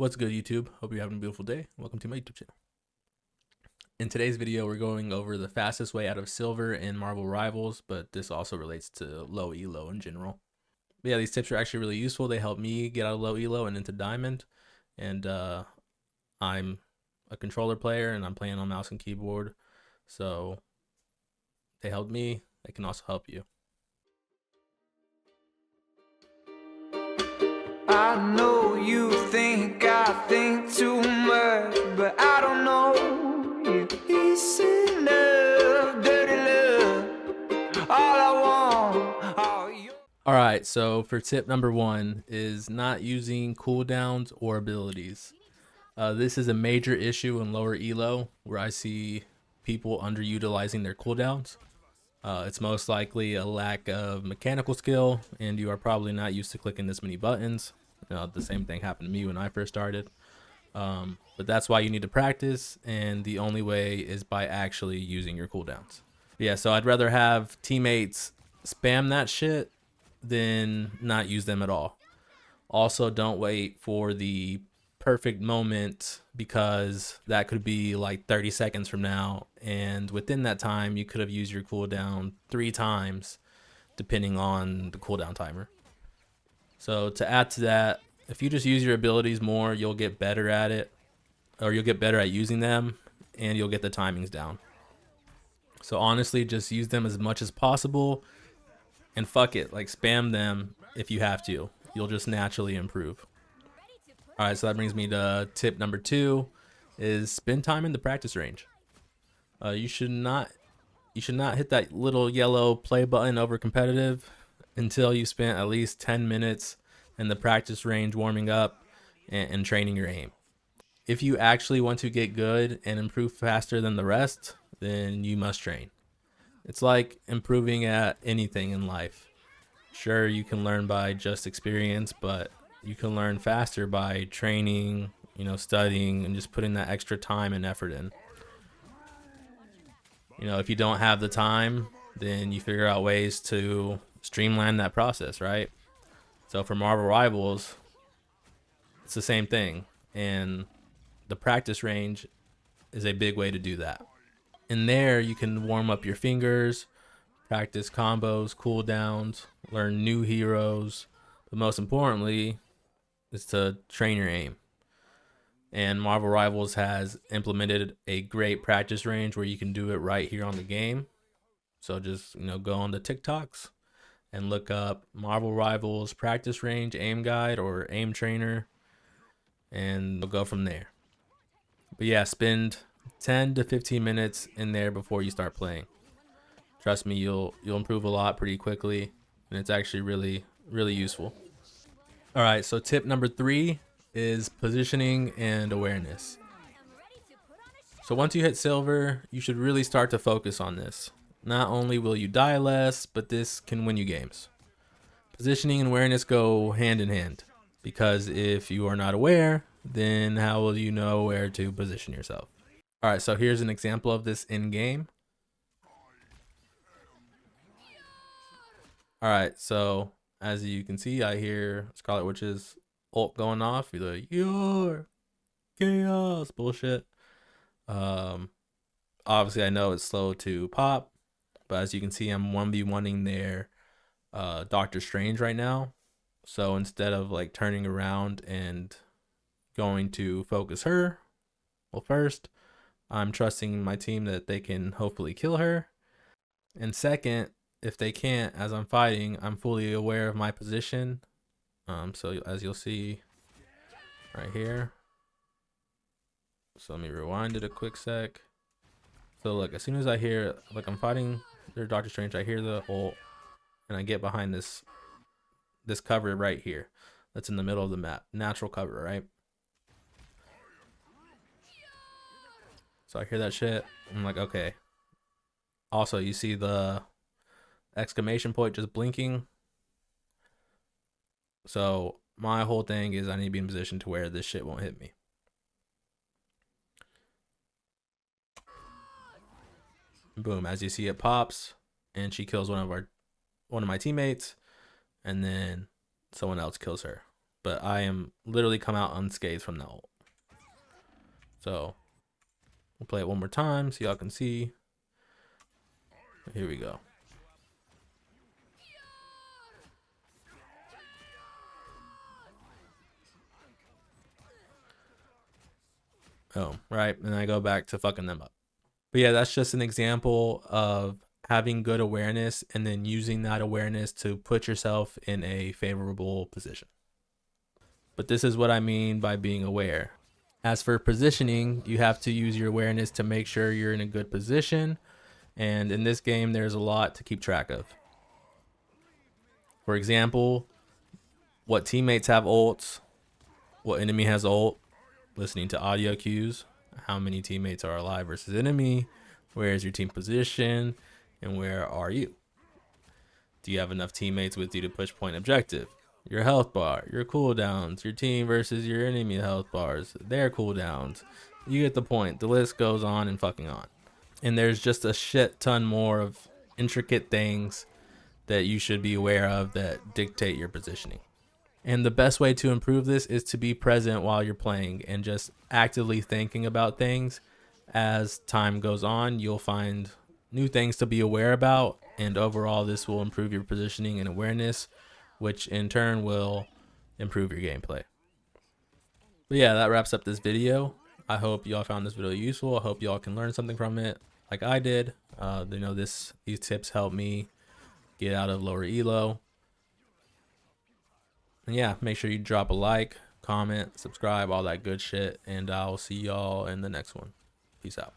What's good, YouTube? Hope you're having a beautiful day. Welcome to my YouTube channel. In today's video, we're going over the fastest way out of silver in Marvel Rivals, but this also relates to low elo in general. But yeah, these tips are actually really useful. They help me get out of low elo and into diamond. And I'm a controller player and I'm playing on mouse and keyboard. So they helped me. They can also help you. I know you think I think too much, but I don't know you. It's love, dirty love, all I want, all you. All right, so for tip number 1 is not using cooldowns or abilities. This is a major issue in lower elo where I see people underutilizing their cooldowns. It's most likely a lack of mechanical skill, and you are probably not used to clicking this many buttons. The same thing happened to me when I first started. But that's why you need to practice, and the only way is by actually using your cooldowns. Yeah, so I'd rather have teammates spam that shit than not use them at all. Also, don't wait for the perfect moment, because that could be like 30 seconds from now, and within that time you could have used your cooldown 3 times depending on the cooldown timer. So to add to that, if you just use your abilities more, you'll get better at it, or you'll get better at using them, and you'll get the timings down. So honestly, just use them as much as possible, and fuck it, like spam them if you have to. You'll just naturally improve. All right, so that brings me to tip number 2 is spend time in the practice range. You should not hit that little yellow play button over competitive until you spent at least 10 minutes in the practice range warming up and training your aim. If you actually want to get good and improve faster than the rest, then you must train. It's like improving at anything in life. Sure, you can learn by just experience, but you can learn faster by training, studying, and just putting that extra time and effort in. If you don't have the time, then you figure out ways to streamline that process, right? So for Marvel Rivals, it's the same thing, and the practice range is a big way to do that. In there, you can warm up your fingers, practice combos, cooldowns, learn new heroes, but most importantly is to train your aim. And Marvel Rivals has implemented a great practice range where you can do it right here on the game. So just go on the TikToks and look up Marvel Rivals practice range aim guide or aim trainer, and we'll go from there. But yeah, spend 10 to 15 minutes in there before you start playing. Trust me, you'll improve a lot pretty quickly, and it's actually really useful. All right, so tip number 3 is positioning and awareness. So once you hit silver, you should really start to focus on this. Not only will you die less, but this can win you games. Positioning and awareness go hand in hand, because if you are not aware, then how will you know where to position yourself? All right, so here's an example of this in game. All right, so as you can see, I hear Scarlet Witch's ult going off. He's like, "Your chaos," bullshit. Obviously I know it's slow to pop, but as you can see, I'm 1v1ing their Doctor Strange right now. So instead of like turning around and going to focus her, well, first I'm trusting my team that they can hopefully kill her, and second, if they can't, as I'm fighting, I'm fully aware of my position. So as you'll see right here, so let me rewind it a quick sec. So look, as soon as I hear, like, I'm fighting their Doctor Strange, I hear the ult, and I get behind this cover right here that's in the middle of the map, natural cover, right? So I hear that shit, I'm like, okay. Also, you see the exclamation point just blinking. So my whole thing is I need to be in position to where this shit won't hit me. Boom, as you see, it pops and she kills one of my teammates, and then someone else kills her. but I am literally come out unscathed from the ult. So we'll play it one more time so y'all can see. Here we go. Oh, right. And I go back to fucking them up. But yeah, that's just an example of having good awareness and then using that awareness to put yourself in a favorable position. But this is what I mean by being aware. As for positioning, you have to use your awareness to make sure you're in a good position. And in this game, there's a lot to keep track of. For example, what teammates have ults, what enemy has ult, listening to audio cues, how many teammates are alive versus enemy, where is your team position, and where are you? Do you have enough teammates with you to push point objective? Your health bar, your cooldowns, your team versus your enemy health bars, their cooldowns. You get the point. The list goes on and fucking on. And there's just a shit ton more of intricate things that you should be aware of that dictate your positioning. And the best way to improve this is to be present while you're playing and just actively thinking about things. As time goes on, you'll find new things to be aware about, and overall this will improve your positioning and awareness, which in turn will improve your gameplay. But yeah, that wraps up this video. I hope y'all found this video useful. I hope y'all can learn something from it like I did. These tips help me get out of lower elo. And yeah, make sure you drop a like, comment, subscribe, all that good shit, and I'll see y'all in the next one. Peace out.